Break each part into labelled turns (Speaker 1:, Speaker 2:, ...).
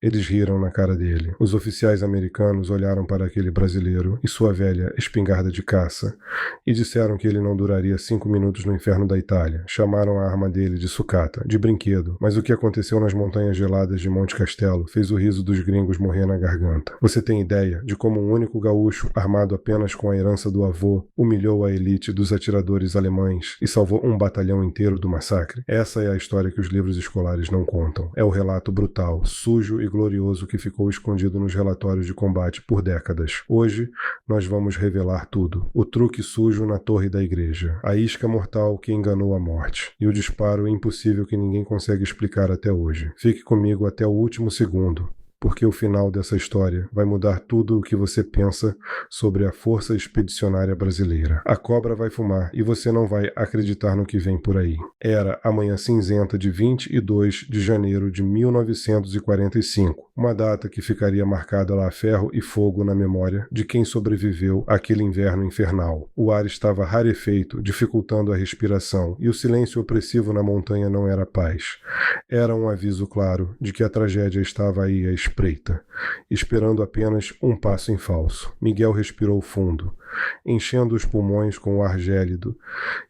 Speaker 1: Eles riram na cara dele. Os oficiais americanos olharam para aquele brasileiro e sua velha espingarda de caça e disseram que ele não duraria 5 minutos no inferno da Itália. Chamaram a arma dele de sucata, de brinquedo, mas o que aconteceu nas montanhas geladas de Monte Castelo fez o riso dos gringos morrer na garganta. Você tem ideia de como um único gaúcho, armado apenas com a herança do avô, humilhou a elite dos atiradores alemães e salvou um batalhão inteiro do massacre? Essa é a história que os livros escolares não contam. É o relato brutal, sujo e glorioso que ficou escondido nos relatórios de combate por décadas. Hoje, nós vamos revelar tudo. O truque sujo na torre da igreja, a isca mortal que enganou a morte e o disparo impossível que ninguém consegue explicar até hoje. Fique comigo até o último segundo, porque o final dessa história vai mudar tudo o que você pensa sobre a Força Expedicionária Brasileira. A cobra vai fumar e você não vai acreditar no que vem por aí. Era a manhã cinzenta de 22 de janeiro de 1945, uma data que ficaria marcada lá a ferro e fogo na memória de quem sobreviveu àquele inverno infernal. O ar estava rarefeito, dificultando a respiração, e o silêncio opressivo na montanha não era paz. Era um aviso claro de que a tragédia estava aí à espreita, esperando apenas um passo em falso. Miguel respirou fundo, enchendo os pulmões com o ar gélido,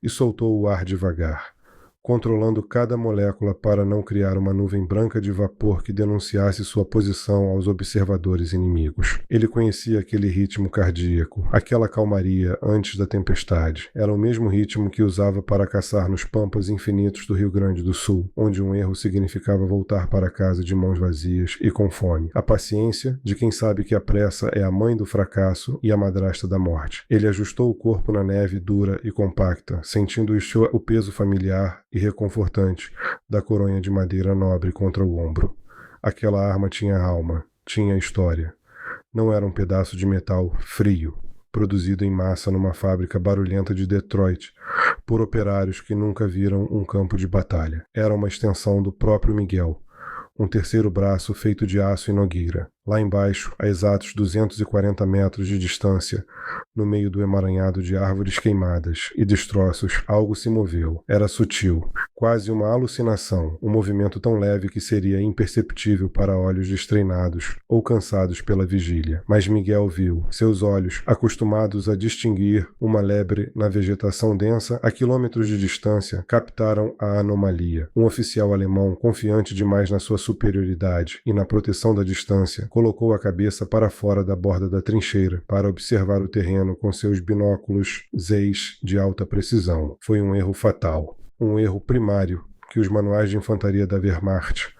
Speaker 1: e soltou o ar devagar, controlando cada molécula para não criar uma nuvem branca de vapor que denunciasse sua posição aos observadores inimigos. Ele conhecia aquele ritmo cardíaco, aquela calmaria antes da tempestade. Era o mesmo ritmo que usava para caçar nos pampas infinitos do Rio Grande do Sul, onde um erro significava voltar para casa de mãos vazias e com fome. A paciência de quem sabe que a pressa é a mãe do fracasso e a madrasta da morte. Ele ajustou o corpo na neve dura e compacta, sentindo o peso familiar e reconfortante da coronha de madeira nobre contra o ombro. Aquela arma tinha alma, tinha história. Não era um pedaço de metal frio, produzido em massa numa fábrica barulhenta de Detroit, por operários que nunca viram um campo de batalha. Era uma extensão do próprio Miguel, um terceiro braço feito de aço e nogueira. Lá embaixo, a exatos 240 metros de distância, no meio do emaranhado de árvores queimadas e destroços, algo se moveu. Era sutil, quase uma alucinação, um movimento tão leve que seria imperceptível para olhos destreinados ou cansados pela vigília. Mas Miguel viu. Seus olhos, acostumados a distinguir uma lebre na vegetação densa a quilômetros de distância, captaram a anomalia. Um oficial alemão, confiante demais na sua superioridade e na proteção da distância, colocou a cabeça para fora da borda da trincheira para observar o terreno com seus binóculos Zeiss de alta precisão. Foi um erro fatal, um erro primário que os manuais de infantaria da Wehrmacht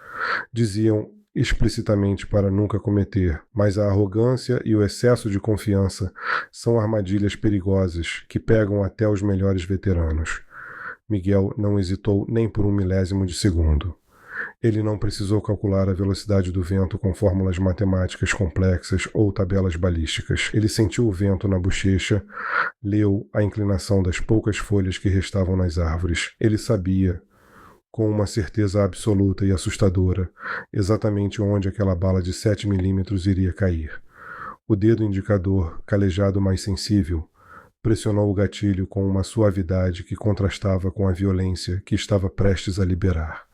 Speaker 1: diziam explicitamente para nunca cometer, mas a arrogância e o excesso de confiança são armadilhas perigosas que pegam até os melhores veteranos. Miguel não hesitou nem por um milésimo de segundo. Ele não precisou calcular a velocidade do vento com fórmulas matemáticas complexas ou tabelas balísticas. Ele sentiu o vento na bochecha, leu a inclinação das poucas folhas que restavam nas árvores. Ele sabia, com uma certeza absoluta e assustadora, exatamente onde aquela bala de 7 milímetros iria cair. O dedo indicador, calejado mais sensível, pressionou o gatilho com uma suavidade que contrastava com a violência que estava prestes a liberar.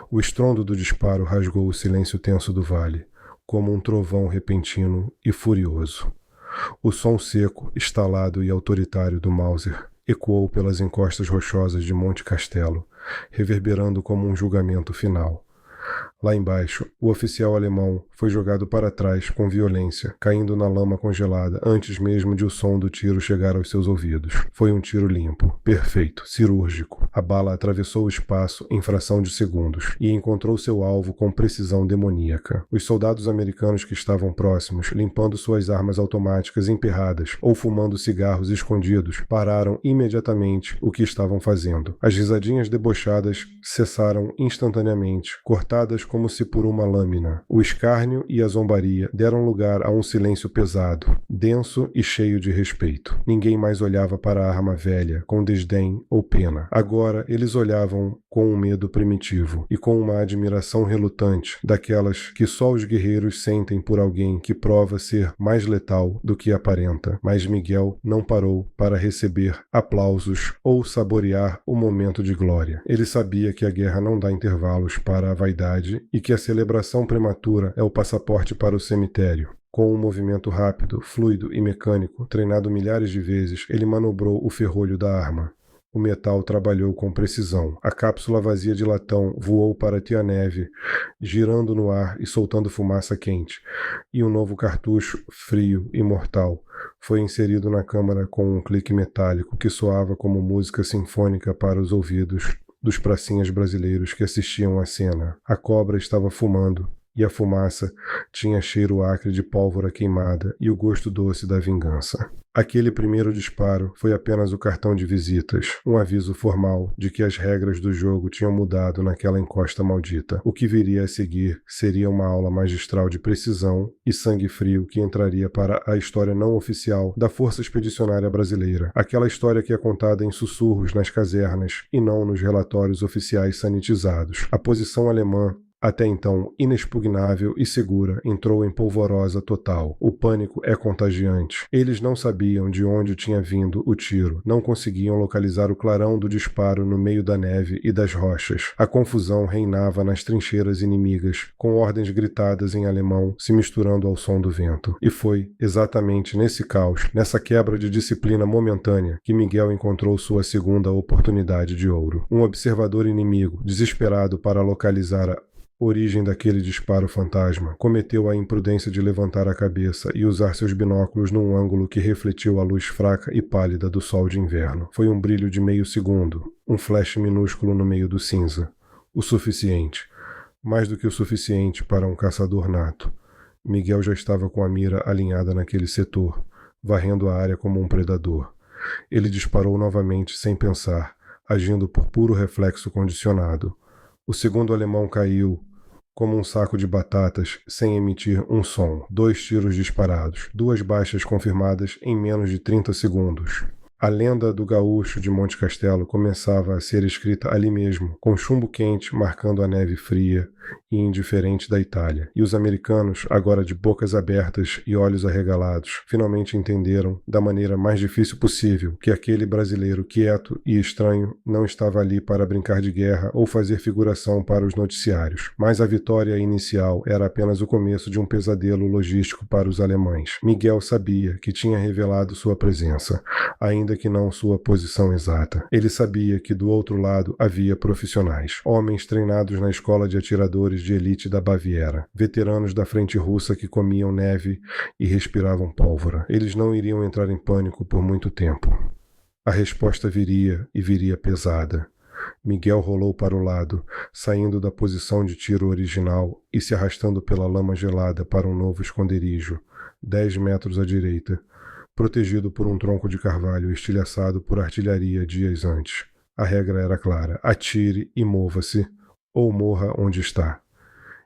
Speaker 1: O estrondo do disparo rasgou o silêncio tenso do vale, como um trovão repentino e furioso. O som seco, estalado e autoritário do Mauser ecoou pelas encostas rochosas de Monte Castelo, reverberando como um julgamento final. Lá embaixo, o oficial alemão foi jogado para trás com violência, caindo na lama congelada antes mesmo de o som do tiro chegar aos seus ouvidos. Foi um tiro limpo, perfeito, cirúrgico. A bala atravessou o espaço em fração de segundos e encontrou seu alvo com precisão demoníaca. Os soldados americanos que estavam próximos, limpando suas armas automáticas emperradas ou fumando cigarros escondidos, pararam imediatamente o que estavam fazendo. As risadinhas debochadas cessaram instantaneamente, cortadas como se por uma lâmina. O escárnio e a zombaria deram lugar a um silêncio pesado, denso e cheio de respeito. Ninguém mais olhava para a arma velha, com desdém ou pena. Agora eles olhavam com um medo primitivo e com uma admiração relutante, daquelas que só os guerreiros sentem por alguém que prova ser mais letal do que aparenta. Mas Miguel não parou para receber aplausos ou saborear o momento de glória. Ele sabia que a guerra não dá intervalos para a vaidade e que a celebração prematura é o passaporte para o cemitério. Com um movimento rápido, fluido e mecânico, treinado milhares de vezes, ele manobrou o ferrolho da arma. O metal trabalhou com precisão. A cápsula vazia de latão voou para Tianeve, girando no ar e soltando fumaça quente. E um novo cartucho, frio e mortal, foi inserido na câmara com um clique metálico que soava como música sinfônica para os ouvidos dos pracinhas brasileiros que assistiam à cena. A cobra estava fumando, e a fumaça tinha cheiro acre de pólvora queimada e o gosto doce da vingança. Aquele primeiro disparo foi apenas o cartão de visitas, um aviso formal de que as regras do jogo tinham mudado naquela encosta maldita. O que viria a seguir seria uma aula magistral de precisão e sangue frio que entraria para a história não oficial da Força Expedicionária Brasileira, aquela história que é contada em sussurros nas casernas e não nos relatórios oficiais sanitizados. A posição alemã, até então inexpugnável e segura, entrou em polvorosa total. O pânico é contagiante. Eles não sabiam de onde tinha vindo o tiro, não conseguiam localizar o clarão do disparo no meio da neve e das rochas. A confusão reinava nas trincheiras inimigas, com ordens gritadas em alemão se misturando ao som do vento. E foi exatamente nesse caos, nessa quebra de disciplina momentânea, que Miguel encontrou sua segunda oportunidade de ouro. Um observador inimigo, desesperado para localizar a origem daquele disparo fantasma, cometeu a imprudência de levantar a cabeça e usar seus binóculos num ângulo que refletiu a luz fraca e pálida do sol de inverno. Foi um brilho de meio segundo, um flash minúsculo no meio do cinza. O suficiente. Mais do que o suficiente para um caçador nato. Miguel já estava com a mira alinhada naquele setor, varrendo a área como um predador. Ele disparou novamente sem pensar, agindo por puro reflexo condicionado. O segundo alemão caiu como um saco de batatas, sem emitir um som. 2 tiros disparados, 2 baixas confirmadas em menos de 30 segundos. A lenda do gaúcho de Monte Castelo começava a ser escrita ali mesmo, com chumbo quente marcando a neve fria e indiferente da Itália. E os americanos, agora de bocas abertas e olhos arregalados, finalmente entenderam, da maneira mais difícil possível, que aquele brasileiro quieto e estranho não estava ali para brincar de guerra ou fazer figuração para os noticiários. Mas a vitória inicial era apenas o começo de um pesadelo logístico para os alemães. Miguel sabia que tinha revelado sua presença, ainda que não sua posição exata. Ele sabia que do outro lado havia profissionais, homens treinados na escola de atiradores de elite da Baviera, veteranos da frente russa que comiam neve e respiravam pólvora. Eles não iriam entrar em pânico por muito tempo. A resposta viria e viria pesada. Miguel rolou para o lado, saindo da posição de tiro original e se arrastando pela lama gelada para um novo esconderijo, 10 metros à direita, protegido por um tronco de carvalho estilhaçado por artilharia dias antes. A regra era clara: atire e mova-se, ou morra onde está.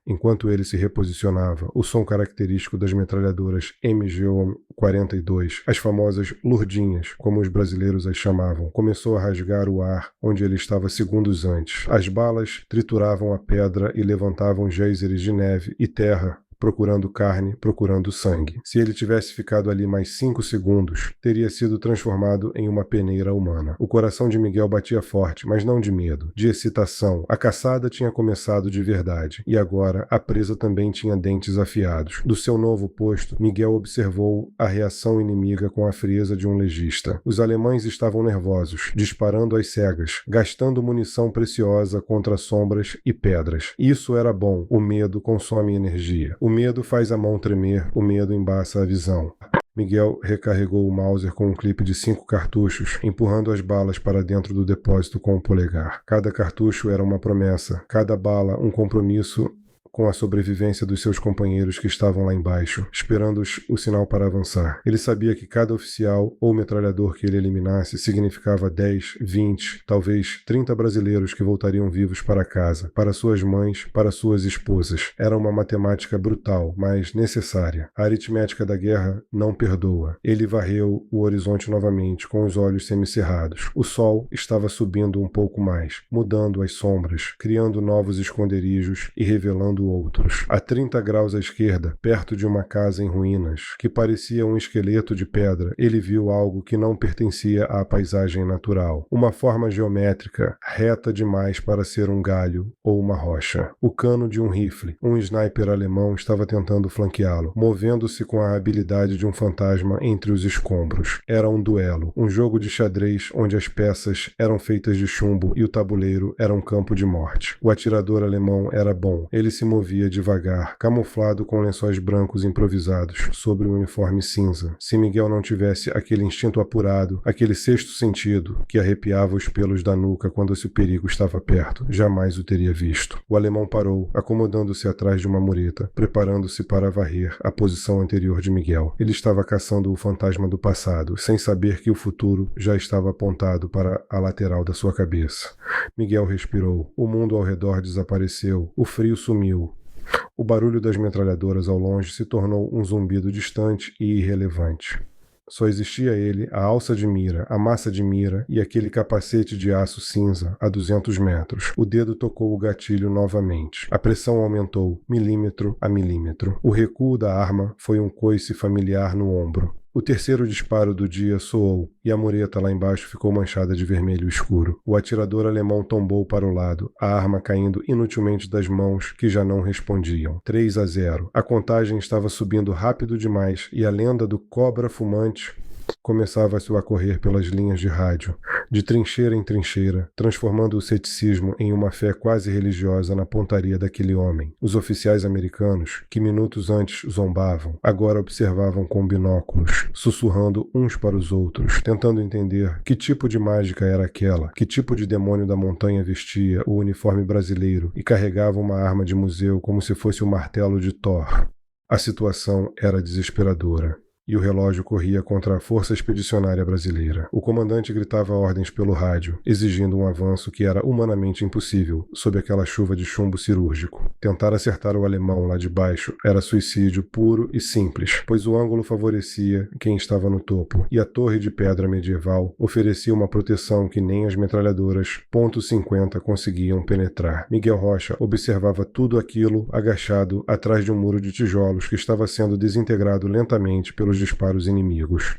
Speaker 1: Enquanto ele se reposicionava, o som característico das metralhadoras MG-42, as famosas lurdinhas, como os brasileiros as chamavam, começou a rasgar o ar onde ele estava segundos antes. As balas trituravam a pedra e levantavam geysers de neve e terra, procurando carne, procurando sangue. Se ele tivesse ficado ali mais 5 segundos, teria sido transformado em uma peneira humana. O coração de Miguel batia forte, mas não de medo, de excitação. A caçada tinha começado de verdade, e agora a presa também tinha dentes afiados. Do seu novo posto, Miguel observou a reação inimiga com a frieza de um legista. Os alemães estavam nervosos, disparando às cegas, gastando munição preciosa contra sombras e pedras. Isso era bom. O medo consome energia. O medo faz a mão tremer, o medo embaça a visão. Miguel recarregou o Mauser com um clipe de 5 cartuchos, empurrando as balas para dentro do depósito com o polegar. Cada cartucho era uma promessa, cada bala um compromisso com a sobrevivência dos seus companheiros que estavam lá embaixo, esperando o sinal para avançar. Ele sabia que cada oficial ou metralhador que ele eliminasse significava 10, 20, talvez 30 brasileiros que voltariam vivos para casa, para suas mães, para suas esposas. Era uma matemática brutal, mas necessária. A aritmética da guerra não perdoa. Ele varreu o horizonte novamente, com os olhos semicerrados. O sol estava subindo um pouco mais, mudando as sombras, criando novos esconderijos e revelando visto outros. A 30 graus à esquerda, perto de uma casa em ruínas, que parecia um esqueleto de pedra, ele viu algo que não pertencia à paisagem natural. Uma forma geométrica, reta demais para ser um galho ou uma rocha. O cano de um rifle. Um sniper alemão estava tentando flanqueá-lo, movendo-se com a habilidade de um fantasma entre os escombros. Era um duelo, um jogo de xadrez onde as peças eram feitas de chumbo e o tabuleiro era um campo de morte. O atirador alemão era bom. Ele se movia devagar, camuflado com lençóis brancos improvisados sobre o uniforme cinza. Se Miguel não tivesse aquele instinto apurado, aquele sexto sentido que arrepiava os pelos da nuca quando o perigo estava perto, jamais o teria visto. O alemão parou, acomodando-se atrás de uma mureta, preparando-se para varrer a posição anterior de Miguel. Ele estava caçando o fantasma do passado, sem saber que o futuro já estava apontado para a lateral da sua cabeça. Miguel respirou. O mundo ao redor desapareceu. O frio sumiu. O barulho das metralhadoras ao longe se tornou um zumbido distante e irrelevante. Só existia ele, a alça de mira, a massa de mira e aquele capacete de aço cinza a 200 metros. O dedo tocou o gatilho novamente. A pressão aumentou, milímetro a milímetro. O recuo da arma foi um coice familiar no ombro. O terceiro disparo do dia soou e a mureta lá embaixo ficou manchada de vermelho escuro. O atirador alemão tombou para o lado, a arma caindo inutilmente das mãos que já não respondiam. 3-0. A contagem estava subindo rápido demais e a lenda do cobra fumante começava-se a correr pelas linhas de rádio, de trincheira em trincheira, transformando o ceticismo em uma fé quase religiosa na pontaria daquele homem. Os oficiais americanos, que minutos antes zombavam, agora observavam com binóculos, sussurrando uns para os outros, tentando entender que tipo de mágica era aquela, que tipo de demônio da montanha vestia o uniforme brasileiro e carregava uma arma de museu como se fosse o martelo de Thor. A situação era desesperadora. E o relógio corria contra a Força Expedicionária Brasileira. O comandante gritava ordens pelo rádio, exigindo um avanço que era humanamente impossível, sob aquela chuva de chumbo cirúrgico. Tentar acertar o alemão lá de baixo era suicídio puro e simples, pois o ângulo favorecia quem estava no topo, e a torre de pedra medieval oferecia uma proteção que nem as metralhadoras .50 conseguiam penetrar. Miguel Rocha observava tudo aquilo agachado atrás de um muro de tijolos que estava sendo desintegrado lentamente pelos disparos inimigos.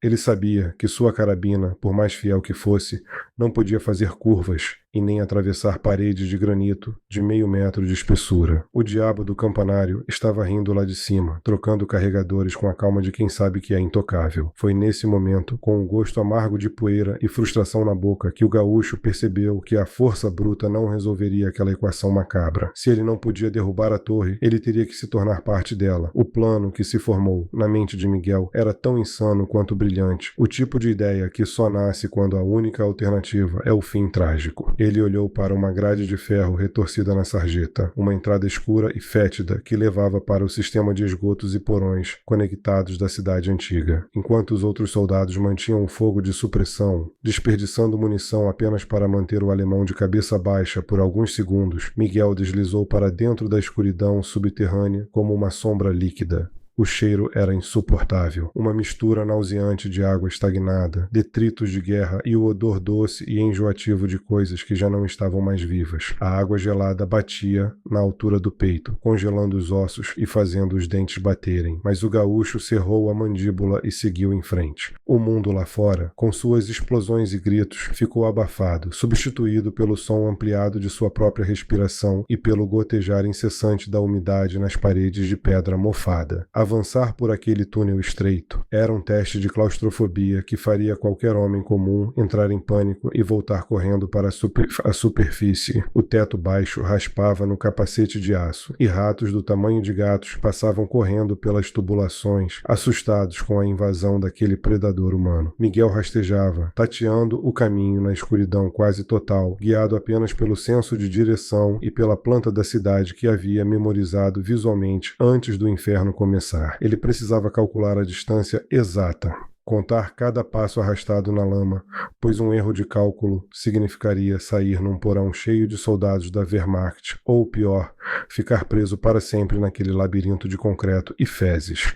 Speaker 1: Ele sabia que sua carabina, por mais fiel que fosse, não podia fazer curvas e nem atravessar paredes de granito de meio metro de espessura. O diabo do campanário estava rindo lá de cima, trocando carregadores com a calma de quem sabe que é intocável. Foi nesse momento, com um gosto amargo de poeira e frustração na boca, que o gaúcho percebeu que a força bruta não resolveria aquela equação macabra. Se ele não podia derrubar a torre, ele teria que se tornar parte dela. O plano que se formou na mente de Miguel era tão insano quanto brilhante, o tipo de ideia que só nasce quando a única alternativa é o fim trágico. Ele olhou para uma grade de ferro retorcida na sarjeta, uma entrada escura e fétida que levava para o sistema de esgotos e porões conectados da cidade antiga. Enquanto os outros soldados mantinham o fogo de supressão, desperdiçando munição apenas para manter o alemão de cabeça baixa por alguns segundos, Miguel deslizou para dentro da escuridão subterrânea como uma sombra líquida. O cheiro era insuportável, uma mistura nauseante de água estagnada, detritos de guerra e o odor doce e enjoativo de coisas que já não estavam mais vivas. A água gelada batia na altura do peito, congelando os ossos e fazendo os dentes baterem, mas o gaúcho cerrou a mandíbula e seguiu em frente. O mundo lá fora, com suas explosões e gritos, ficou abafado, substituído pelo som ampliado de sua própria respiração e pelo gotejar incessante da umidade nas paredes de pedra mofada. Avançar por aquele túnel estreito era um teste de claustrofobia que faria qualquer homem comum entrar em pânico e voltar correndo para a superfície. O teto baixo raspava no capacete de aço e ratos do tamanho de gatos passavam correndo pelas tubulações, assustados com a invasão daquele predador humano. Miguel rastejava, tateando o caminho na escuridão quase total, guiado apenas pelo senso de direção e pela planta da cidade que havia memorizado visualmente antes do inferno começar. Ele precisava calcular a distância exata, contar cada passo arrastado na lama, pois um erro de cálculo significaria sair num porão cheio de soldados da Wehrmacht, ou pior, ficar preso para sempre naquele labirinto de concreto e fezes.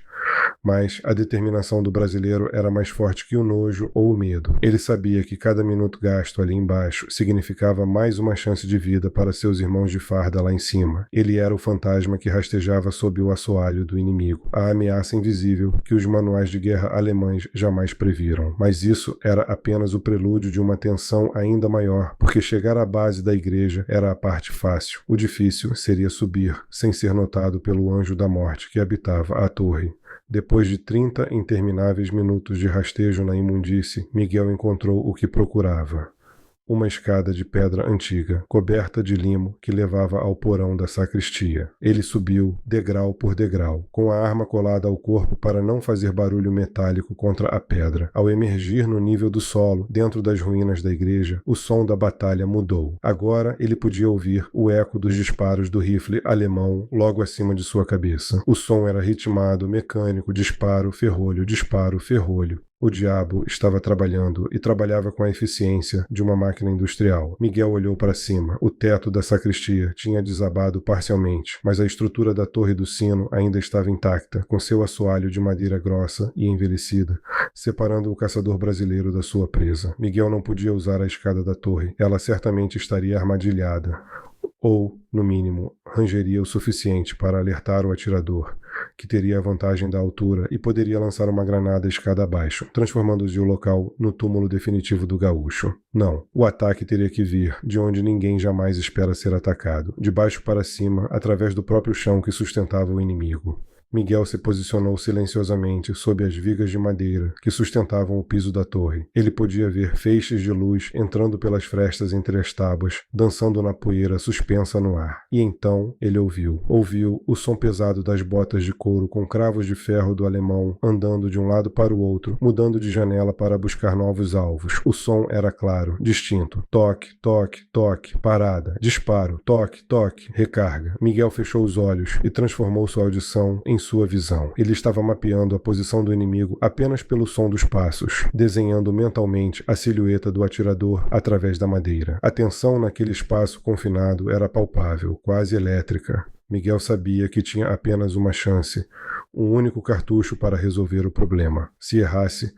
Speaker 1: Mas a determinação do brasileiro era mais forte que o nojo ou o medo. Ele sabia que cada minuto gasto ali embaixo significava mais uma chance de vida para seus irmãos de farda lá em cima. Ele era o fantasma que rastejava sob o assoalho do inimigo, a ameaça invisível que os manuais de guerra alemães jamais previram. Mas isso era apenas o prelúdio de uma tensão ainda maior, porque chegar à base da igreja era a parte fácil. O difícil seria subir, sem ser notado pelo anjo da morte que habitava a torre. Depois de 30 intermináveis minutos de rastejo na imundície, Miguel encontrou o que procurava. Uma escada de pedra antiga, coberta de limo, que levava ao porão da sacristia. Ele subiu, degrau por degrau, com a arma colada ao corpo para não fazer barulho metálico contra a pedra. Ao emergir no nível do solo, dentro das ruínas da igreja, o som da batalha mudou. Agora ele podia ouvir o eco dos disparos do rifle alemão logo acima de sua cabeça. O som era ritmado, mecânico, disparo, ferrolho, disparo, ferrolho. O diabo estava trabalhando e trabalhava com a eficiência de uma máquina industrial. Miguel olhou para cima. O teto da sacristia tinha desabado parcialmente, mas a estrutura da torre do sino ainda estava intacta, com seu assoalho de madeira grossa e envelhecida, separando o caçador brasileiro da sua presa. Miguel não podia usar a escada da torre. Ela certamente estaria armadilhada. Ou, no mínimo, rangeria o suficiente para alertar o atirador, que teria a vantagem da altura e poderia lançar uma granada escada abaixo, transformando-se o local no túmulo definitivo do gaúcho. Não, o ataque teria que vir de onde ninguém jamais espera ser atacado, de baixo para cima, através do próprio chão que sustentava o inimigo. Miguel se posicionou silenciosamente sob as vigas de madeira que sustentavam o piso da torre. Ele podia ver feixes de luz entrando pelas frestas entre as tábuas, dançando na poeira suspensa no ar. E então ele ouviu o som pesado das botas de couro com cravos de ferro do alemão andando de um lado para o outro, mudando de janela para buscar novos alvos. O som era claro, distinto. Toque, toque, toque, parada, disparo, toque, toque, recarga. Miguel fechou os olhos e transformou sua audição em sua visão. Ele estava mapeando a posição do inimigo apenas pelo som dos passos, desenhando mentalmente a silhueta do atirador através da madeira. A tensão naquele espaço confinado era palpável, quase elétrica. Miguel sabia que tinha apenas uma chance, um único cartucho para resolver o problema. Se errasse,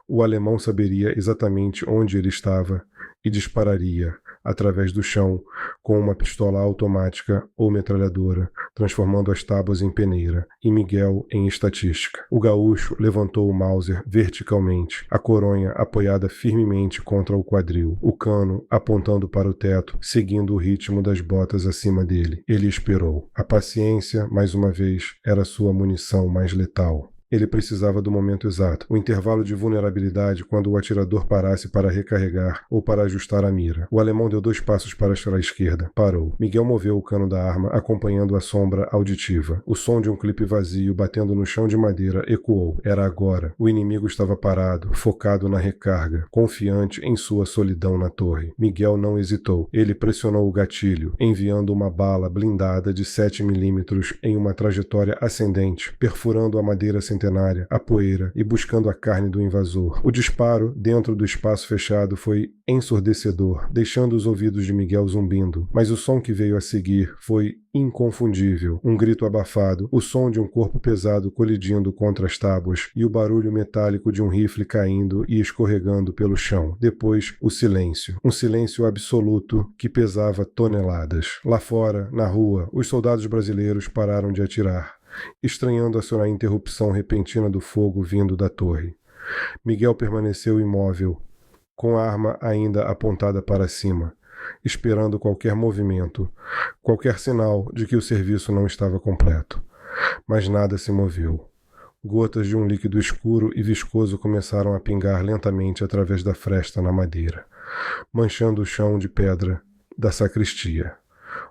Speaker 1: o alemão saberia exatamente onde ele estava e dispararia através do chão com uma pistola automática ou metralhadora, transformando as tábuas em peneira e Miguel em estatística. O gaúcho levantou o Mauser verticalmente, a coronha apoiada firmemente contra o quadril, o cano apontando para o teto, seguindo o ritmo das botas acima dele. Ele esperou. A paciência, mais uma vez, era sua munição mais letal. Ele precisava do momento exato, o intervalo de vulnerabilidade quando o atirador parasse para recarregar ou para ajustar a mira. O alemão deu 2 passos para a esquerda. Parou. Miguel moveu o cano da arma, acompanhando a sombra auditiva. O som de um clipe vazio batendo no chão de madeira ecoou. Era agora. O inimigo estava parado, focado na recarga, confiante em sua solidão na torre. Miguel não hesitou. Ele pressionou o gatilho, enviando uma bala blindada de 7 milímetros em uma trajetória ascendente, perfurando a madeira centenária, a poeira e buscando a carne do invasor. O disparo dentro do espaço fechado foi ensurdecedor, deixando os ouvidos de Miguel zumbindo, mas o som que veio a seguir foi inconfundível. Um grito abafado, o som de um corpo pesado colidindo contra as tábuas e o barulho metálico de um rifle caindo e escorregando pelo chão. Depois, o silêncio. Um silêncio absoluto que pesava toneladas. Lá fora, na rua, os soldados brasileiros pararam de atirar, estranhando a interrupção repentina do fogo vindo da torre. Miguel permaneceu imóvel, com a arma ainda apontada para cima, esperando qualquer movimento, qualquer sinal de que o serviço não estava completo. Mas nada se moveu. Gotas de um líquido escuro e viscoso começaram a pingar lentamente através da fresta na madeira, manchando o chão de pedra da sacristia.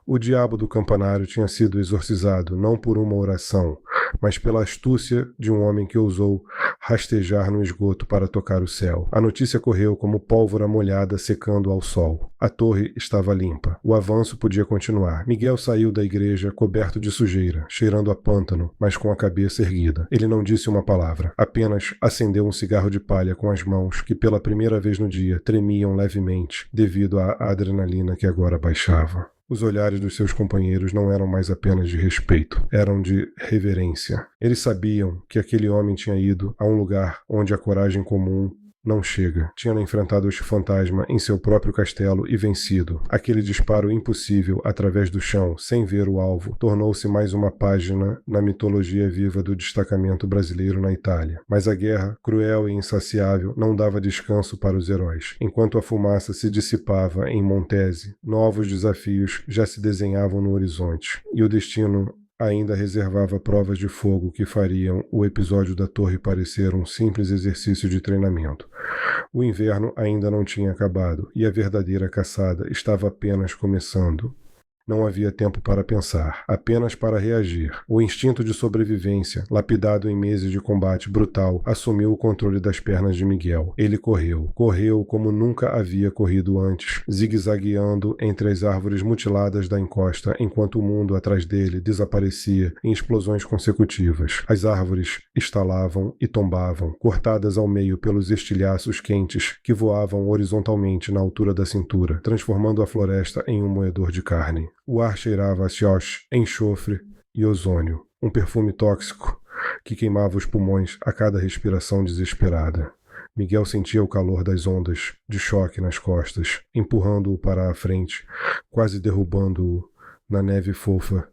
Speaker 1: O diabo do campanário tinha sido exorcizado não por uma oração, mas pela astúcia de um homem que ousou rastejar no esgoto para tocar o céu. A notícia correu como pólvora molhada secando ao sol. A torre estava limpa. O avanço podia continuar. Miguel saiu da igreja coberto de sujeira, cheirando a pântano, mas com a cabeça erguida. Ele não disse uma palavra, apenas acendeu um cigarro de palha com as mãos que pela primeira vez no dia tremiam levemente devido à adrenalina que agora baixava. Os olhares dos seus companheiros não eram mais apenas de respeito, eram de reverência. Eles sabiam que aquele homem tinha ido a um lugar onde a coragem comum não chega. Tinha enfrentado este fantasma em seu próprio castelo e vencido. Aquele disparo impossível através do chão, sem ver o alvo, tornou-se mais uma página na mitologia viva do destacamento brasileiro na Itália. Mas a guerra, cruel e insaciável, não dava descanso para os heróis. Enquanto a fumaça se dissipava em Montese, novos desafios já se desenhavam no horizonte. E o destino ainda reservava provas de fogo que fariam o episódio da torre parecer um simples exercício de treinamento. O inverno ainda não tinha acabado e a verdadeira caçada estava apenas começando. Não havia tempo para pensar, apenas para reagir. O instinto de sobrevivência, lapidado em meses de combate brutal, assumiu o controle das pernas de Miguel. Ele correu como nunca havia corrido antes, zigue-zagueando entre as árvores mutiladas da encosta, enquanto o mundo atrás dele desaparecia em explosões consecutivas. As árvores estalavam e tombavam, cortadas ao meio pelos estilhaços quentes que voavam horizontalmente na altura da cintura, transformando a floresta em um moedor de carne. O ar cheirava a xiox, enxofre e ozônio, um perfume tóxico que queimava os pulmões a cada respiração desesperada. Miguel sentia o calor das ondas de choque nas costas, empurrando-o para a frente, quase derrubando-o na neve fofa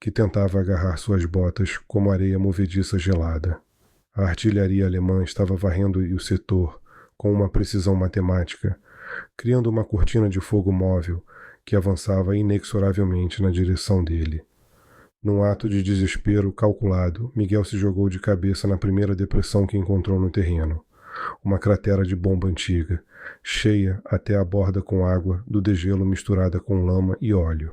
Speaker 1: que tentava agarrar suas botas como areia movediça gelada. A artilharia alemã estava varrendo o setor com uma precisão matemática, criando uma cortina de fogo móvel que avançava inexoravelmente na direção dele. Num ato de desespero calculado, Miguel se jogou de cabeça na primeira depressão que encontrou no terreno. Uma cratera de bomba antiga, cheia até a borda com água do degelo misturada com lama e óleo.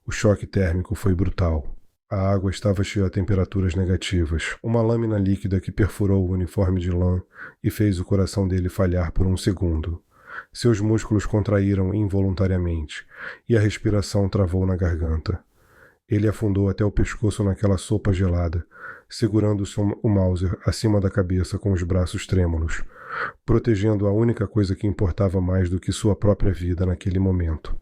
Speaker 1: O choque térmico foi brutal. A água estava cheia a temperaturas negativas. Uma lâmina líquida que perfurou o uniforme de lã e fez o coração dele falhar por um segundo. Seus músculos contraíram involuntariamente e a respiração travou na garganta. Ele afundou até o pescoço naquela sopa gelada, segurando o Mauser acima da cabeça com os braços trêmulos, protegendo a única coisa que importava mais do que sua própria vida naquele momento.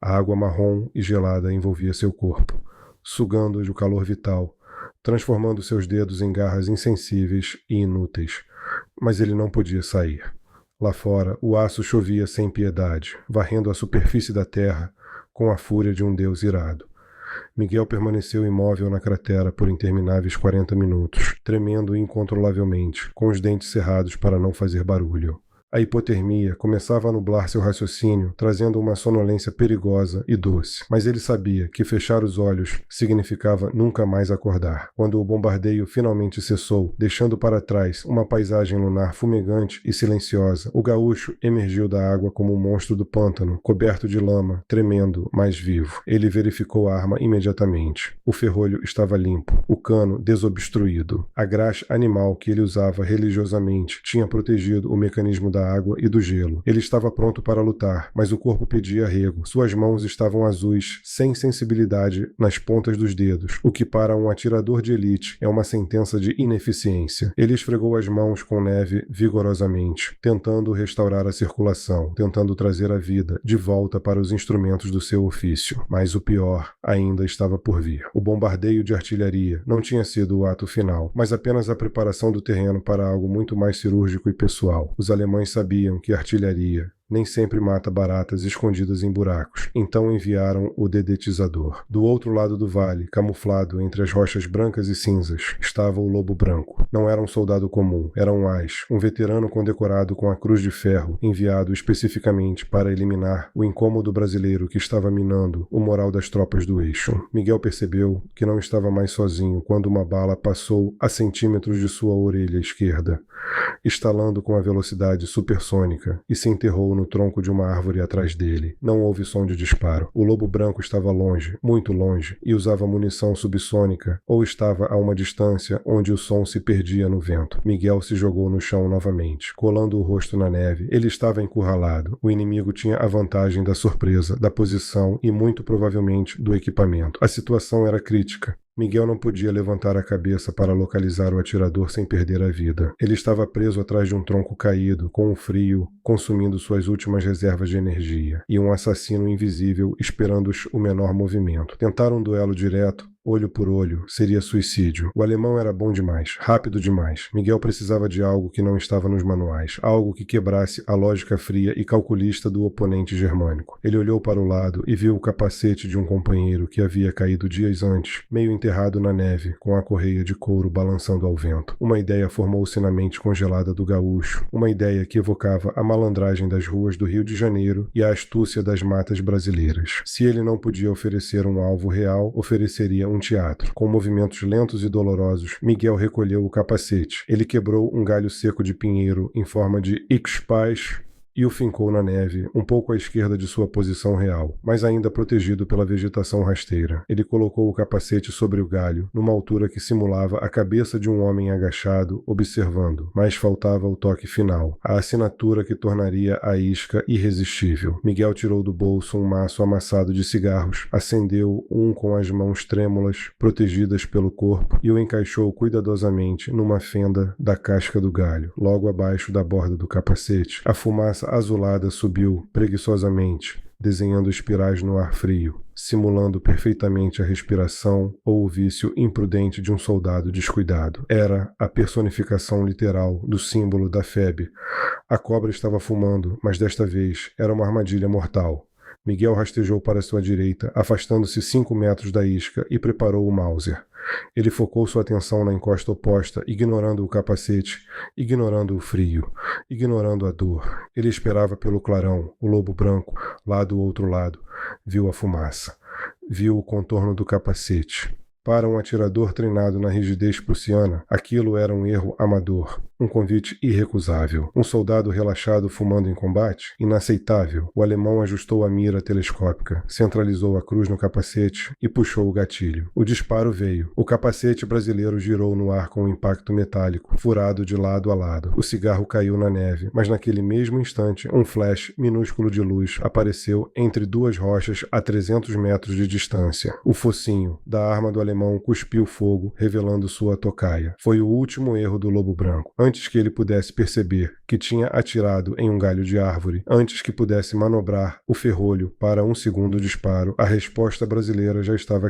Speaker 1: A água marrom e gelada envolvia seu corpo, sugando-lhe o calor vital, transformando seus dedos em garras insensíveis e inúteis. Mas ele não podia sair. Lá fora, o aço chovia sem piedade, varrendo a superfície da terra com a fúria de um deus irado. Miguel permaneceu imóvel na cratera por intermináveis 40 minutos, tremendo incontrolavelmente, com os dentes cerrados para não fazer barulho. A hipotermia começava a nublar seu raciocínio, trazendo uma sonolência perigosa e doce. Mas ele sabia que fechar os olhos significava nunca mais acordar. Quando o bombardeio finalmente cessou, deixando para trás uma paisagem lunar fumegante e silenciosa, o gaúcho emergiu da água como um monstro do pântano, coberto de lama, tremendo, mas vivo. Ele verificou a arma imediatamente. O ferrolho estava limpo, o cano desobstruído. A graxa animal que ele usava religiosamente tinha protegido o mecanismo da água e do gelo. Ele estava pronto para lutar, mas o corpo pedia arrego. Suas mãos estavam azuis, sem sensibilidade nas pontas dos dedos, o que para um atirador de elite é uma sentença de ineficiência. Ele esfregou as mãos com neve vigorosamente, tentando restaurar a circulação, tentando trazer a vida de volta para os instrumentos do seu ofício. Mas o pior ainda estava por vir. O bombardeio de artilharia não tinha sido o ato final, mas apenas a preparação do terreno para algo muito mais cirúrgico e pessoal. Os alemães sabiam que a artilharia nem sempre mata baratas escondidas em buracos, então enviaram o dedetizador. Do outro lado do vale, camuflado entre as rochas brancas e cinzas, estava o Lobo Branco. Não era um soldado comum, era um ás, um veterano condecorado com a Cruz de Ferro, enviado especificamente para eliminar o incômodo brasileiro que estava minando o moral das tropas do eixo. Miguel percebeu que não estava mais sozinho quando uma bala passou a centímetros de sua orelha esquerda, estalando com a velocidade supersônica, e se enterrou no tronco de uma árvore atrás dele. Não houve som de disparo. O Lobo Branco estava longe, muito longe, e usava munição subsônica, ou estava a uma distância onde o som se perdia no vento. Miguel se jogou no chão novamente, colando o rosto na neve. Ele estava encurralado. O inimigo tinha a vantagem da surpresa, da posição e, muito provavelmente, do equipamento. A situação era crítica. Miguel não podia levantar a cabeça para localizar o atirador sem perder a vida. Ele estava preso atrás de um tronco caído, com o frio consumindo suas últimas reservas de energia, e um assassino invisível esperando o menor movimento. Tentar um duelo direto, olho por olho, seria suicídio. O alemão era bom demais, rápido demais. Miguel precisava de algo que não estava nos manuais, algo que quebrasse a lógica fria e calculista do oponente germânico. Ele olhou para o lado e viu o capacete de um companheiro que havia caído dias antes, meio enterrado na neve, com a correia de couro balançando ao vento. Uma ideia formou-se na mente congelada do gaúcho, uma ideia que evocava a malandragem das ruas do Rio de Janeiro e a astúcia das matas brasileiras. Se ele não podia oferecer um alvo real, ofereceria um teatro. Com movimentos lentos e dolorosos, Miguel recolheu o capacete. Ele quebrou um galho seco de pinheiro em forma de X-Paz e o fincou na neve, um pouco à esquerda de sua posição real, mas ainda protegido pela vegetação rasteira. Ele colocou o capacete sobre o galho, numa altura que simulava a cabeça de um homem agachado, observando, mas faltava o toque final, a assinatura que tornaria a isca irresistível. Miguel tirou do bolso um maço amassado de cigarros, acendeu um com as mãos trêmulas, protegidas pelo corpo, e o encaixou cuidadosamente numa fenda da casca do galho, logo abaixo da borda do capacete. A fumaça azulada subiu preguiçosamente, desenhando espirais no ar frio, simulando perfeitamente a respiração ou o vício imprudente de um soldado descuidado. Era a personificação literal do símbolo da febre. A cobra estava fumando, mas desta vez era uma armadilha mortal. Miguel rastejou para sua direita, afastando-se 5 metros da isca, e preparou o Mauser. Ele focou sua atenção na encosta oposta, ignorando o capacete, ignorando o frio, ignorando a dor. Ele esperava pelo clarão, o lobo branco, lá do outro lado. Viu a fumaça. Viu o contorno do capacete. Para um atirador treinado na rigidez prussiana, aquilo era um erro amador, um convite irrecusável. Um soldado relaxado fumando em combate? Inaceitável. O alemão ajustou a mira telescópica, centralizou a cruz no capacete e puxou o gatilho. O disparo veio. O capacete brasileiro girou no ar com um impacto metálico, furado de lado a lado. O cigarro caiu na neve, mas naquele mesmo instante, um flash minúsculo de luz apareceu entre duas rochas a 300 metros de distância. O focinho da arma do alemão cuspiu fogo, revelando sua tocaia. Foi o último erro do lobo branco. Antes que ele pudesse perceber que tinha atirado em um galho de árvore, antes que pudesse manobrar o ferrolho para um segundo disparo, a resposta brasileira já estava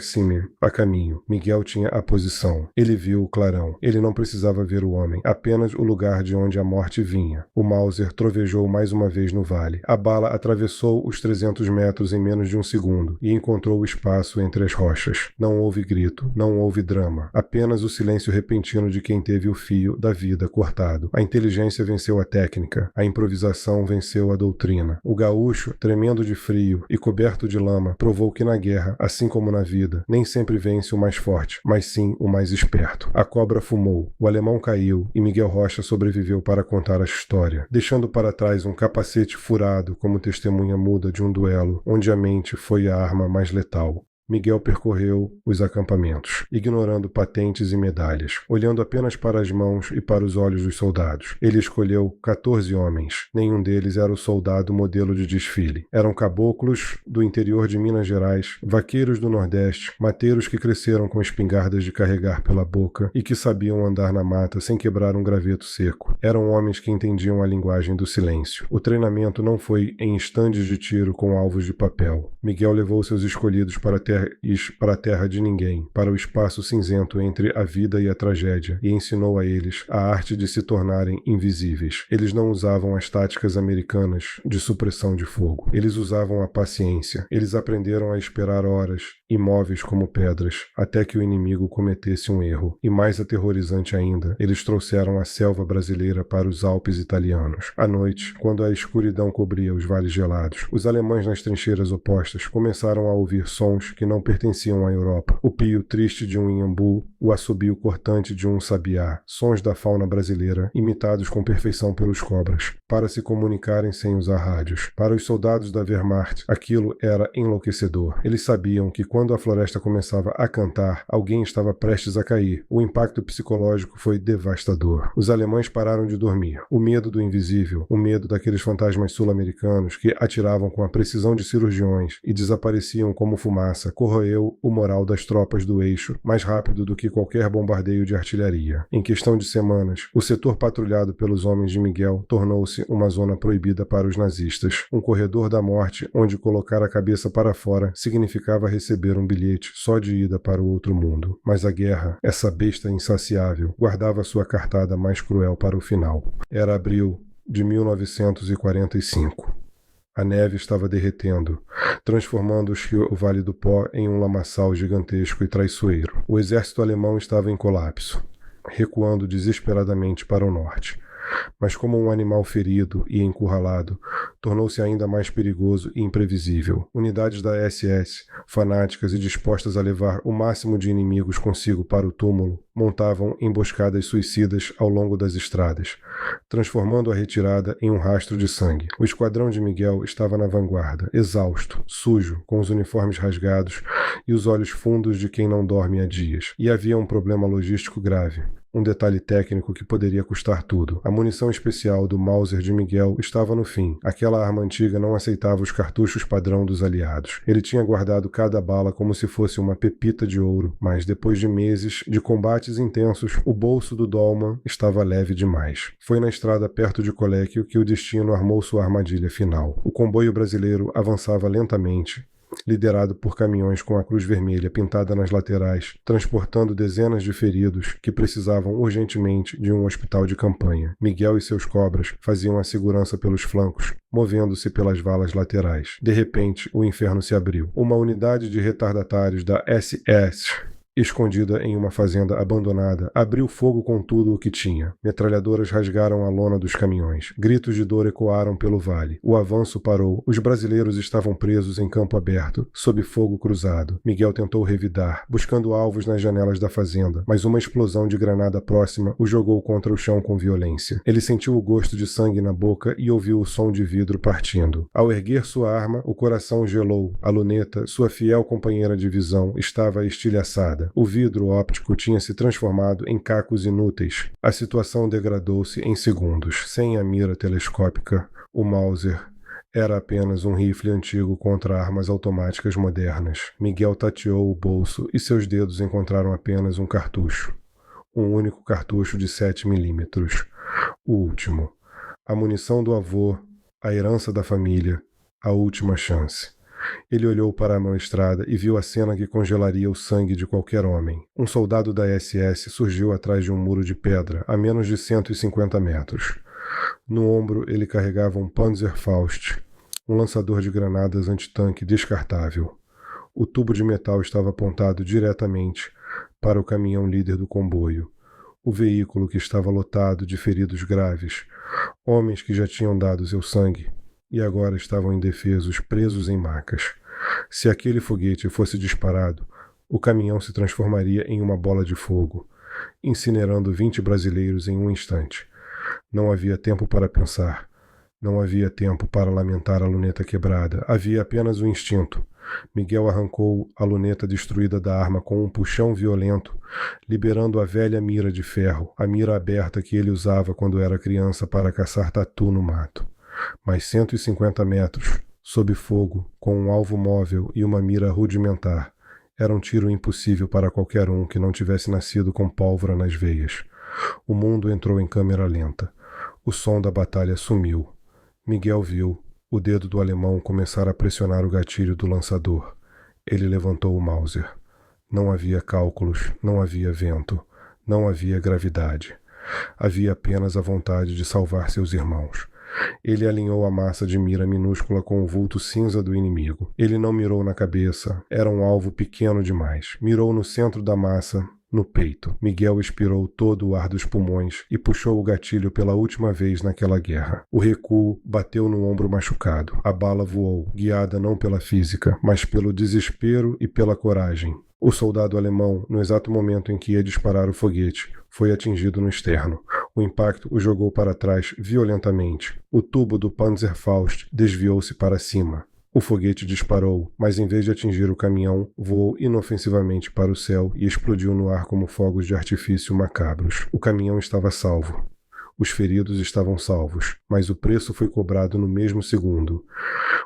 Speaker 1: a caminho. Miguel tinha a posição. Ele viu o clarão. Ele não precisava ver o homem, apenas o lugar de onde a morte vinha. O Mauser trovejou mais uma vez no vale. A bala atravessou os 300 metros em menos de um segundo e encontrou o espaço entre as rochas. Não houve grito. Não houve drama, apenas o silêncio repentino de quem teve o fio da vida cortado. A inteligência venceu a técnica, a improvisação venceu a doutrina. O gaúcho, tremendo de frio e coberto de lama, provou que na guerra, assim como na vida, nem sempre vence o mais forte, mas sim o mais esperto. A cobra fumou, o alemão caiu e Miguel Rocha sobreviveu para contar a história, deixando para trás um capacete furado como testemunha muda de um duelo, onde a mente foi a arma mais letal. Miguel percorreu os acampamentos, ignorando patentes e medalhas, olhando apenas para as mãos e para os olhos dos soldados. Ele escolheu 14 homens. Nenhum deles era o soldado modelo de desfile. Eram caboclos do interior de Minas Gerais, vaqueiros do Nordeste, mateiros que cresceram com espingardas de carregar pela boca e que sabiam andar na mata sem quebrar um graveto seco. Eram homens que entendiam a linguagem do silêncio. O treinamento não foi em estandes de tiro com alvos de papel. Miguel levou seus escolhidos para a terra de ninguém, para o espaço cinzento entre a vida e a tragédia, e ensinou a eles a arte de se tornarem invisíveis. Eles não usavam as táticas americanas de supressão de fogo. Eles usavam a paciência. Eles aprenderam a esperar horas, imóveis como pedras, até que o inimigo cometesse um erro. E mais aterrorizante ainda, eles trouxeram a selva brasileira para os Alpes italianos. À noite, quando a escuridão cobria os vales gelados, os alemães nas trincheiras opostas começaram a ouvir sons que não pertenciam à Europa. O pio triste de um inhambu, o assobio cortante de um sabiá, sons da fauna brasileira, imitados com perfeição pelos cobras, para se comunicarem sem usar rádios. Para os soldados da Wehrmacht, aquilo era enlouquecedor. Eles sabiam que quando a floresta começava a cantar, alguém estava prestes a cair. O impacto psicológico foi devastador. Os alemães pararam de dormir. O medo do invisível, o medo daqueles fantasmas sul-americanos que atiravam com a precisão de cirurgiões e desapareciam como fumaça, corroeu o moral das tropas do eixo mais rápido do que qualquer bombardeio de artilharia. Em questão de semanas, o setor patrulhado pelos homens de Miguel tornou-se uma zona proibida para os nazistas, um corredor da morte onde colocar a cabeça para fora significava receber um bilhete só de ida para o outro mundo. Mas a guerra, essa besta insaciável, guardava sua cartada mais cruel para o final. Era abril de 1945. A neve estava derretendo, transformando o Vale do Pó em um lamaçal gigantesco e traiçoeiro. O exército alemão estava em colapso, recuando desesperadamente para o norte. Mas como um animal ferido e encurralado, tornou-se ainda mais perigoso e imprevisível. Unidades da SS, fanáticas e dispostas a levar o máximo de inimigos consigo para o túmulo, montavam emboscadas suicidas ao longo das estradas, transformando a retirada em um rastro de sangue. O esquadrão de Miguel estava na vanguarda, exausto, sujo, com os uniformes rasgados e os olhos fundos de quem não dorme há dias. E havia um problema logístico grave. Um detalhe técnico que poderia custar tudo. A munição especial do Mauser de Miguel estava no fim. Aquela arma antiga não aceitava os cartuchos padrão dos aliados. Ele tinha guardado cada bala como se fosse uma pepita de ouro, mas depois de meses de combates intensos, o bolso do Dolman estava leve demais. Foi na estrada perto de Coléquio que o destino armou sua armadilha final. O comboio brasileiro avançava lentamente, liderado por caminhões com a cruz vermelha pintada nas laterais, transportando dezenas de feridos que precisavam urgentemente de um hospital de campanha. Miguel e seus cobras faziam a segurança pelos flancos, movendo-se pelas valas laterais. De repente, o inferno se abriu. Uma unidade de retardatários da SS, escondida em uma fazenda abandonada, abriu fogo com tudo o que tinha. Metralhadoras rasgaram a lona dos caminhões. Gritos de dor ecoaram pelo vale. O avanço parou. Os brasileiros estavam presos em campo aberto, sob fogo cruzado. Miguel tentou revidar, buscando alvos nas janelas da fazenda, mas uma explosão de granada próxima o jogou contra o chão com violência. Ele sentiu o gosto de sangue na boca e ouviu o som de vidro partindo. Ao erguer sua arma, o coração gelou. A luneta, sua fiel companheira de visão, estava estilhaçada. O vidro óptico tinha se transformado em cacos inúteis. A situação degradou-se em segundos. Sem a mira telescópica, o Mauser era apenas um rifle antigo contra armas automáticas modernas. Miguel tateou o bolso e seus dedos encontraram apenas um cartucho. Um único cartucho de 7 milímetros. O último. A munição do avô, a herança da família, a última chance. Ele olhou para a mão estrada e viu a cena que congelaria o sangue de qualquer homem. Um soldado da SS surgiu atrás de um muro de pedra, a menos de 150 metros. No ombro, ele carregava um Panzerfaust, um lançador de granadas antitanque descartável. O tubo de metal estava apontado diretamente para o caminhão líder do comboio. O veículo que estava lotado de feridos graves, homens que já tinham dado seu sangue e agora estavam indefesos, presos em macas. Se aquele foguete fosse disparado, o caminhão se transformaria em uma bola de fogo, incinerando 20 brasileiros em um instante. Não havia tempo para pensar. Não havia tempo para lamentar a luneta quebrada. Havia apenas o instinto. Miguel arrancou a luneta destruída da arma com um puxão violento, liberando a velha mira de ferro, a mira aberta que ele usava quando era criança para caçar tatu no mato. Mas 150 metros, sob fogo, com um alvo móvel e uma mira rudimentar, era um tiro impossível para qualquer um que não tivesse nascido com pólvora nas veias. O mundo entrou em câmera lenta. O som da batalha sumiu. Miguel viu o dedo do alemão começar a pressionar o gatilho do lançador. Ele levantou o Mauser. Não havia cálculos, não havia vento, não havia gravidade. Havia apenas a vontade de salvar seus irmãos. Ele alinhou a massa de mira minúscula com o vulto cinza do inimigo. Ele não mirou na cabeça, era um alvo pequeno demais. Mirou no centro da massa, no peito. Miguel expirou todo o ar dos pulmões e puxou o gatilho pela última vez naquela guerra. O recuo bateu no ombro machucado. A bala voou, guiada não pela física, mas pelo desespero e pela coragem. O soldado alemão, no exato momento em que ia disparar o foguete, foi atingido no externo. O impacto o jogou para trás violentamente. O tubo do Panzerfaust desviou-se para cima. O foguete disparou, mas em vez de atingir o caminhão, voou inofensivamente para o céu e explodiu no ar como fogos de artifício macabros. O caminhão estava salvo. Os feridos estavam salvos, mas o preço foi cobrado no mesmo segundo.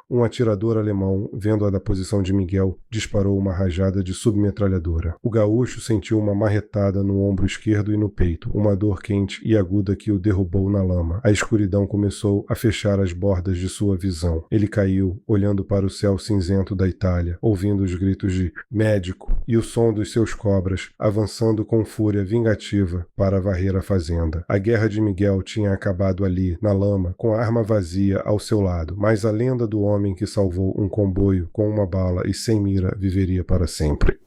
Speaker 1: Um atirador alemão, vendo a da posição de Miguel, disparou uma rajada de submetralhadora. O gaúcho sentiu uma marretada no ombro esquerdo e no peito, uma dor quente e aguda que o derrubou na lama. A escuridão começou a fechar as bordas de sua visão. Ele caiu, olhando para o céu cinzento da Itália, ouvindo os gritos de "médico" e o som dos seus cobras, avançando com fúria vingativa para varrer a fazenda. A guerra de Miguel tinha acabado ali, na lama, com a arma vazia ao seu lado, mas a lenda do homem que salvou um comboio com uma bala e sem mira viveria para sempre.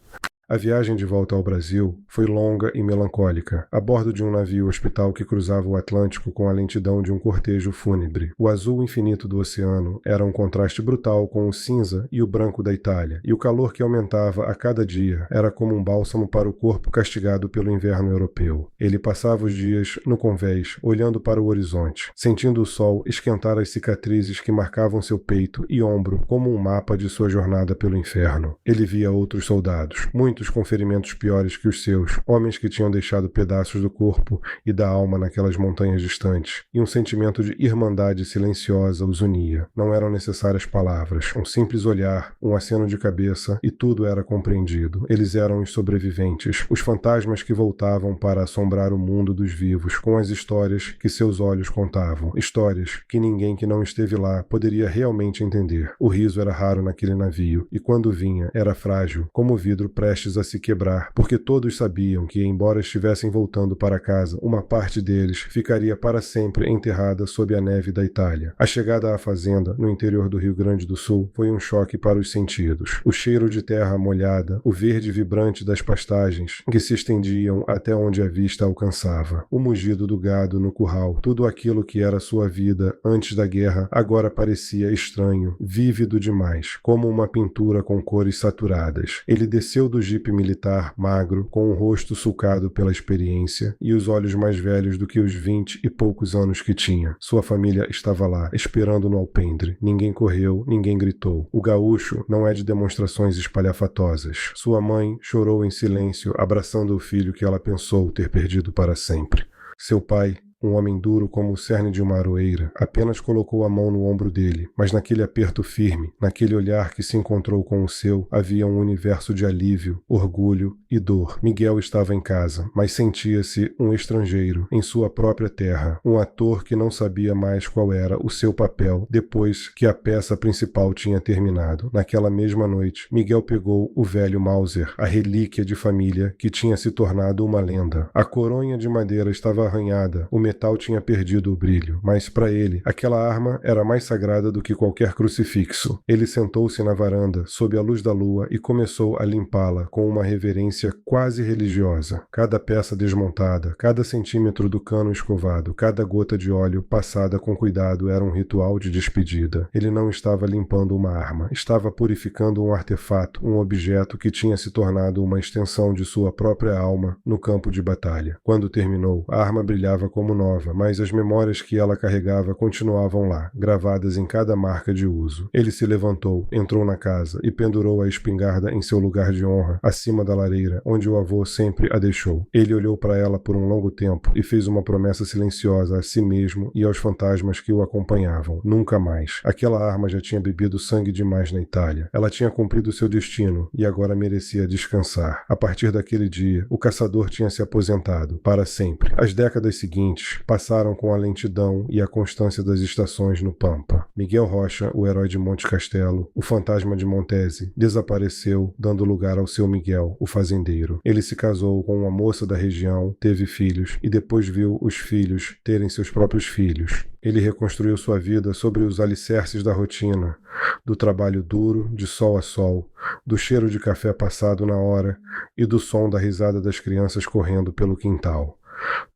Speaker 1: A viagem de volta ao Brasil foi longa e melancólica, a bordo de um navio-hospital que cruzava o Atlântico com a lentidão de um cortejo fúnebre. O azul infinito do oceano era um contraste brutal com o cinza e o branco da Itália, e o calor que aumentava a cada dia era como um bálsamo para o corpo castigado pelo inverno europeu. Ele passava os dias no convés, olhando para o horizonte, sentindo o sol esquentar as cicatrizes que marcavam seu peito e ombro como um mapa de sua jornada pelo inferno. Ele via outros soldados, muitos com ferimentos piores que os seus, homens que tinham deixado pedaços do corpo e da alma naquelas montanhas distantes, e um sentimento de irmandade silenciosa os unia. Não eram necessárias palavras, um simples olhar, um aceno de cabeça, e tudo era compreendido. Eles eram os sobreviventes, os fantasmas que voltavam para assombrar o mundo dos vivos, com as histórias que seus olhos contavam, histórias que ninguém que não esteve lá poderia realmente entender. O riso era raro naquele navio, e quando vinha, era frágil, como o vidro prestes a se quebrar, porque todos sabiam que, embora estivessem voltando para casa, uma parte deles ficaria para sempre enterrada sob a neve da Itália. A chegada à fazenda, no interior do Rio Grande do Sul, foi um choque para os sentidos. O cheiro de terra molhada, o verde vibrante das pastagens, que se estendiam até onde a vista alcançava, o mugido do gado no curral, tudo aquilo que era sua vida antes da guerra, agora parecia estranho, vívido demais, como uma pintura com cores saturadas. Ele desceu do jipe militar, magro, com o rosto sulcado pela experiência e os olhos mais velhos do que os 20 e poucos anos que tinha. Sua família estava lá, esperando no alpendre. Ninguém correu, ninguém gritou. O gaúcho não é de demonstrações espalhafatosas. Sua mãe chorou em silêncio, abraçando o filho que ela pensou ter perdido para sempre. Seu pai, um homem duro como o cerne de uma aroeira, apenas colocou a mão no ombro dele, mas naquele aperto firme, naquele olhar que se encontrou com o seu, havia um universo de alívio, orgulho e dor. Miguel estava em casa, mas sentia-se um estrangeiro, em sua própria terra, um ator que não sabia mais qual era o seu papel depois que a peça principal tinha terminado. Naquela mesma noite, Miguel pegou o velho Mauser, a relíquia de família que tinha se tornado uma lenda. A coronha de madeira estava arranhada, o metal tinha perdido o brilho, mas para ele, aquela arma era mais sagrada do que qualquer crucifixo. Ele sentou-se na varanda, sob a luz da lua, e começou a limpá-la com uma reverência quase religiosa. Cada peça desmontada, cada centímetro do cano escovado, cada gota de óleo passada com cuidado era um ritual de despedida. Ele não estava limpando uma arma, estava purificando um artefato, um objeto que tinha se tornado uma extensão de sua própria alma no campo de batalha. Quando terminou, a arma brilhava como nova, mas as memórias que ela carregava continuavam lá, gravadas em cada marca de uso. Ele se levantou, entrou na casa e pendurou a espingarda em seu lugar de honra, acima da lareira, onde o avô sempre a deixou. Ele olhou para ela por um longo tempo e fez uma promessa silenciosa a si mesmo e aos fantasmas que o acompanhavam. Nunca mais. Aquela arma já tinha bebido sangue demais na Itália. Ela tinha cumprido seu destino e agora merecia descansar. A partir daquele dia, o caçador tinha se aposentado, para sempre. As décadas seguintes passaram com a lentidão e a constância das estações no Pampa. Miguel Rocha, o herói de Monte Castelo, o fantasma de Montese, desapareceu, dando lugar ao seu Miguel, o fazendeiro. Ele se casou com uma moça da região, teve filhos e depois viu os filhos terem seus próprios filhos. Ele reconstruiu sua vida sobre os alicerces da rotina, do trabalho duro, de sol a sol, do cheiro de café passado na hora e do som da risada das crianças correndo pelo quintal.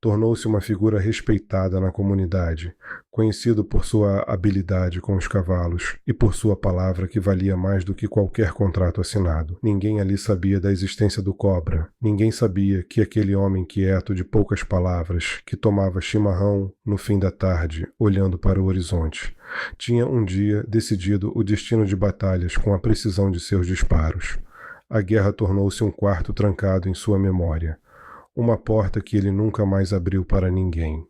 Speaker 1: Tornou-se uma figura respeitada na comunidade, conhecido por sua habilidade com os cavalos e por sua palavra que valia mais do que qualquer contrato assinado. Ninguém ali sabia da existência do Cobra. Ninguém sabia que aquele homem quieto de poucas palavras, que tomava chimarrão no fim da tarde, olhando para o horizonte, tinha um dia decidido o destino de batalhas com a precisão de seus disparos. A guerra tornou-se um quarto trancado em sua memória. Uma porta que ele nunca mais abriu para ninguém.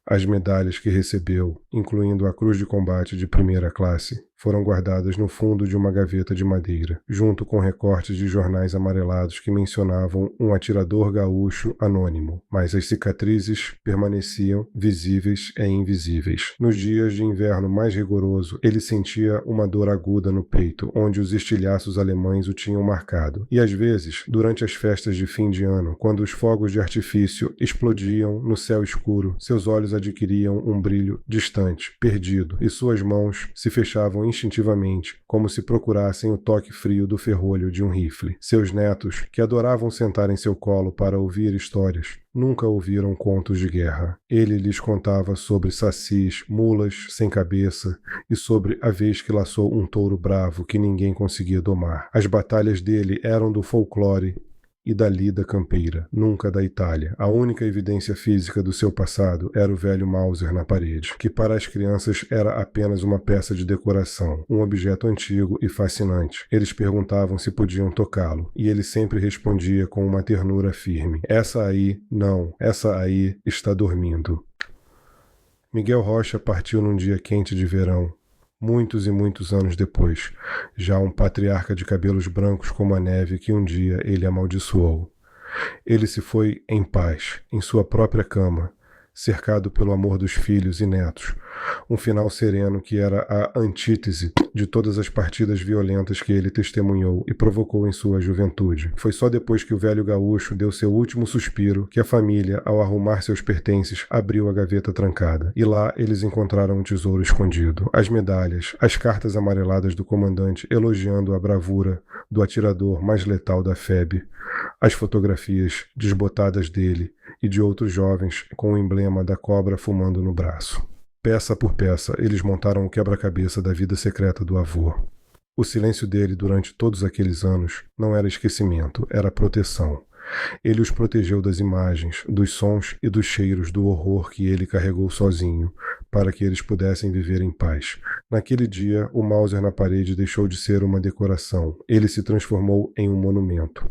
Speaker 1: As medalhas que recebeu, incluindo a Cruz de Combate de primeira classe, foram guardadas no fundo de uma gaveta de madeira, junto com recortes de jornais amarelados que mencionavam um atirador gaúcho anônimo, mas as cicatrizes permaneciam visíveis e invisíveis. Nos dias de inverno mais rigoroso, ele sentia uma dor aguda no peito, onde os estilhaços alemães o tinham marcado. E às vezes, durante as festas de fim de ano, quando os fogos de artifício explodiam no céu escuro, seus olhos adquiriam um brilho distante, perdido, e suas mãos se fechavam instintivamente, como se procurassem o toque frio do ferrolho de um rifle. Seus netos, que adoravam sentar em seu colo para ouvir histórias, nunca ouviram contos de guerra. Ele lhes contava sobre sacis, mulas sem cabeça e sobre a vez que laçou um touro bravo que ninguém conseguia domar. As batalhas dele eram do folclore e da lida campeira, nunca da Itália. A única evidência física do seu passado era o velho Mauser na parede, que para as crianças era apenas uma peça de decoração, um objeto antigo e fascinante. Eles perguntavam se podiam tocá-lo, e ele sempre respondia com uma ternura firme: "Essa aí, não, essa aí está dormindo." Miguel Rocha partiu num dia quente de verão, muitos e muitos anos depois, já um patriarca de cabelos brancos como a neve que um dia ele amaldiçoou. Ele se foi em paz, em sua própria cama, cercado pelo amor dos filhos e netos, um final sereno que era a antítese de todas as partidas violentas que ele testemunhou e provocou em sua juventude. Foi só depois que o velho gaúcho deu seu último suspiro que a família, ao arrumar seus pertences, abriu a gaveta trancada. E lá eles encontraram um tesouro escondido. As medalhas, as cartas amareladas do comandante elogiando a bravura do atirador mais letal da FEB, as fotografias desbotadas dele e de outros jovens com o emblema da cobra fumando no braço. Peça por peça, eles montaram o quebra-cabeça da vida secreta do avô. O silêncio dele durante todos aqueles anos não era esquecimento, era proteção. Ele os protegeu das imagens, dos sons e dos cheiros do horror que ele carregou sozinho, para que eles pudessem viver em paz. Naquele dia, o Mauser na parede deixou de ser uma decoração. Ele se transformou em um monumento.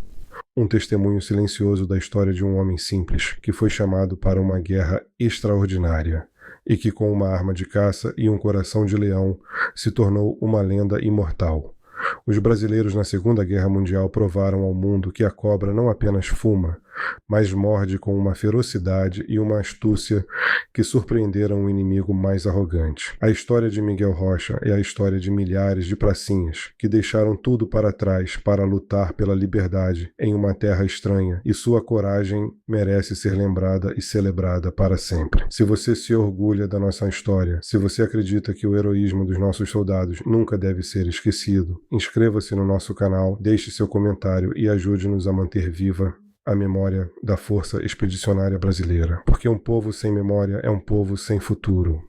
Speaker 1: Um testemunho silencioso da história de um homem simples que foi chamado para uma guerra extraordinária e que, com uma arma de caça e um coração de leão, se tornou uma lenda imortal. Os brasileiros na Segunda Guerra Mundial provaram ao mundo que a cobra não apenas fuma, mas morde com uma ferocidade e uma astúcia que surpreenderam o inimigo mais arrogante. A história de Miguel Rocha é a história de milhares de pracinhas que deixaram tudo para trás para lutar pela liberdade em uma terra estranha, e sua coragem merece ser lembrada e celebrada para sempre. Se você se orgulha da nossa história, se você acredita que o heroísmo dos nossos soldados nunca deve ser esquecido, inscreva-se no nosso canal, deixe seu comentário e ajude-nos a manter viva a memória da Força Expedicionária Brasileira, porque um povo sem memória é um povo sem futuro.